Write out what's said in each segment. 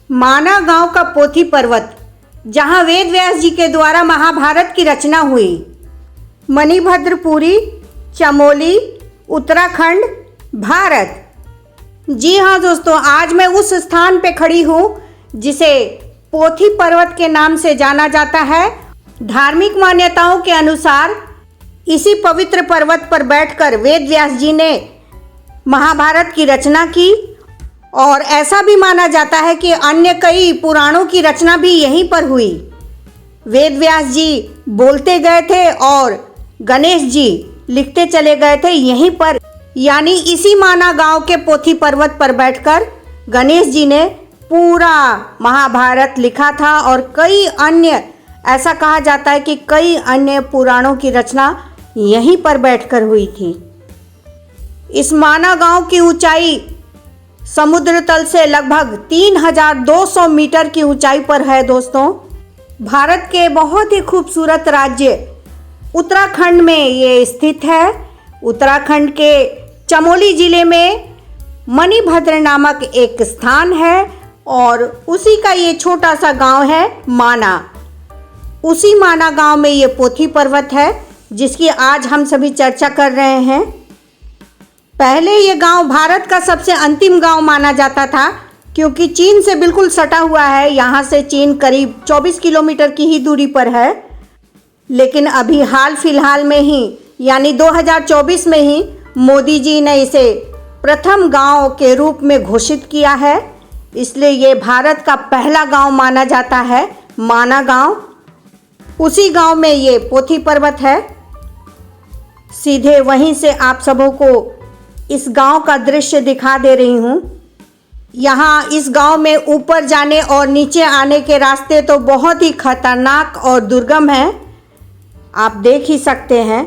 माना गांव का पोथी पर्वत, जहां वेद व्यास जी के द्वारा महाभारत की रचना हुई। मणिभद्रपुरी, चमोली, उत्तराखंड, भारत। जी हाँ दोस्तों, आज मैं उस स्थान पे खड़ी हूँ जिसे पोथी पर्वत के नाम से जाना जाता है। धार्मिक मान्यताओं के अनुसार इसी पवित्र पर्वत पर बैठकर वेद व्यास जी ने महाभारत की रचना की और ऐसा भी माना जाता है कि अन्य कई पुराणों की रचना भी यहीं पर हुई। वेद व्यास जी बोलते गए थे और गणेश जी लिखते चले गए थे यहीं पर, यानी इसी माना गांव के पोथी पर्वत पर बैठकर गणेश जी ने पूरा महाभारत लिखा था और कई अन्य, ऐसा कहा जाता है कि कई अन्य पुराणों की रचना यहीं पर बैठकर हुई थी। इस माना गांव की ऊंचाई समुद्र तल से लगभग 3200 मीटर की ऊंचाई पर है दोस्तों। भारत के बहुत ही खूबसूरत राज्य उत्तराखंड में ये स्थित है। उत्तराखंड के चमोली जिले में मणिभद्र नामक एक स्थान है और उसी का ये छोटा सा गांव है माना। उसी माना गांव में ये पोथी पर्वत है जिसकी आज हम सभी चर्चा कर रहे हैं। पहले ये गांव भारत का सबसे अंतिम गांव माना जाता था क्योंकि चीन से बिल्कुल सटा हुआ है। यहाँ से चीन करीब 24 किलोमीटर की ही दूरी पर है, लेकिन अभी हाल फिलहाल में ही यानी 2024 में ही मोदी जी ने इसे प्रथम गांव के रूप में घोषित किया है, इसलिए ये भारत का पहला गांव माना जाता है, माना गांव। उसी गांव में ये पोथी पर्वत है। सीधे वहीं से आप सबों को इस गांव का दृश्य दिखा दे रही हूँ। यहाँ इस गांव में ऊपर जाने और नीचे आने के रास्ते तो बहुत ही खतरनाक और दुर्गम हैं, आप देख ही सकते हैं,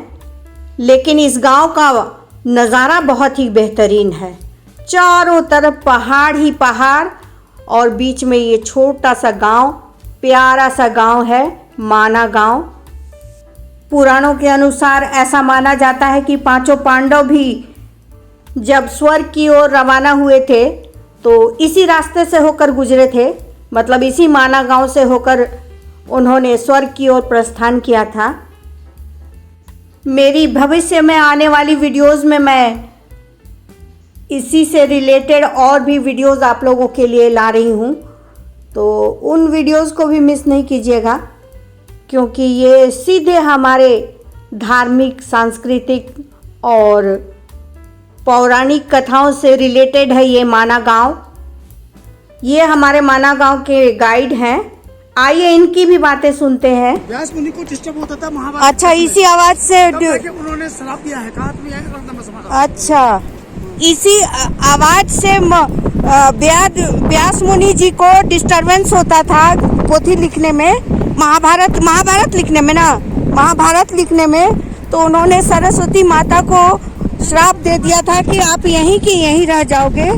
लेकिन इस गांव का नज़ारा बहुत ही बेहतरीन है। चारों तरफ पहाड़ ही पहाड़ और बीच में ये छोटा सा गांव, प्यारा सा गांव है माना गांव। पुराणों के अनुसार ऐसा माना जाता है कि पांचों पांडव भी जब स्वर्ग की ओर रवाना हुए थे तो इसी रास्ते से होकर गुजरे थे, मतलब इसी माना गांव से होकर उन्होंने स्वर्ग की ओर प्रस्थान किया था। मेरी भविष्य में आने वाली वीडियोस में मैं इसी से रिलेटेड और भी वीडियोस आप लोगों के लिए ला रही हूँ, तो उन वीडियोस को भी मिस नहीं कीजिएगा क्योंकि ये सीधे हमारे धार्मिक, सांस्कृतिक और पौराणिक कथाओं से रिलेटेड है ये माना गांव। ये हमारे माना गांव के गाइड हैं, आइए इनकी भी बातें सुनते हैं। व्यास मुनि को डिस्टर्ब होता था महाभारत। अच्छा, इसी आवाज से उन्होंने श्राप दिया है, कहा तुम यहीं रहना। अच्छा, इसी आवाज से व्यास मुनि जी को डिस्टरबेंस होता था पोथी लिखने में, महाभारत लिखने में ना, महाभारत लिखने में, तो उन्होंने सरस्वती माता को श्राप दे दिया था कि आप यहीं की यहीं रह जाओगे।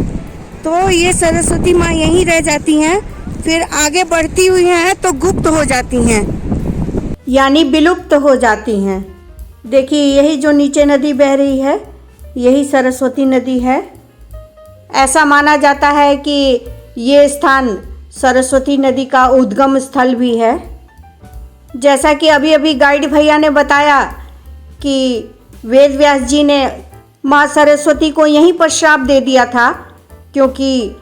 तो ये सरस्वती माँ यहीं रह जाती हैं, फिर आगे बढ़ती हुई हैं तो गुप्त हो जाती हैं, यानी विलुप्त हो जाती हैं। देखिए यही जो नीचे नदी बह रही है यही सरस्वती नदी है। ऐसा माना जाता है कि ये स्थान सरस्वती नदी का उद्गम स्थल भी है। जैसा कि अभी अभी गाइड भैया ने बताया कि वेद व्यास जी ने माँ सरस्वती को यहीं पर श्राप दे दिया था क्योंकि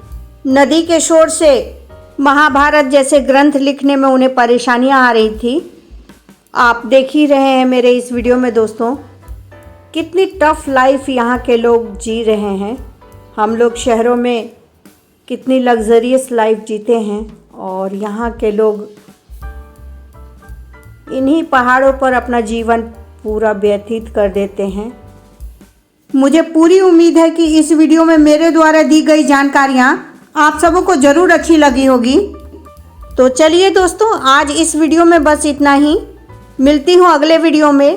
नदी के शोर से महाभारत जैसे ग्रंथ लिखने में उन्हें परेशानियाँ आ रही थी। आप देख ही रहे हैं मेरे इस वीडियो में दोस्तों कितनी टफ लाइफ यहाँ के लोग जी रहे हैं। हम लोग शहरों में कितनी लग्जरियस लाइफ जीते हैं और यहाँ के लोग इन्हीं पहाड़ों पर अपना जीवन पूरा व्यतीत कर देते हैं। मुझे पूरी उम्मीद है कि इस वीडियो में मेरे द्वारा दी गई जानकारियाँ आप सबों को ज़रूर अच्छी लगी होगी। तो चलिए दोस्तों, आज इस वीडियो में बस इतना ही। मिलती हूँ अगले वीडियो में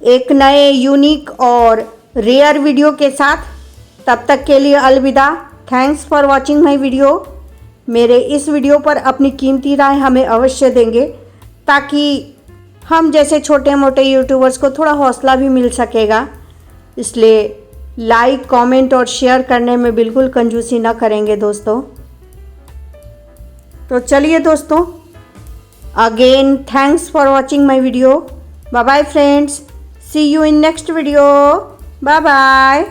एक नए यूनिक और रेयर वीडियो के साथ। तब तक के लिए अलविदा। Thanks for watching my video. मेरे इस वीडियो पर अपनी कीमती राय हमें अवश्य देंगे ताकि हम जैसे छोटे मोटे यूट्यूबर्स को थोड़ा हौसला भी मिल सकेगा। इसलिए लाइक, कमेंट और शेयर करने में बिल्कुल कंजूसी ना करेंगे दोस्तों। तो चलिए दोस्तों, again thanks for watching my video. Bye bye friends, see you in next video. Bye bye.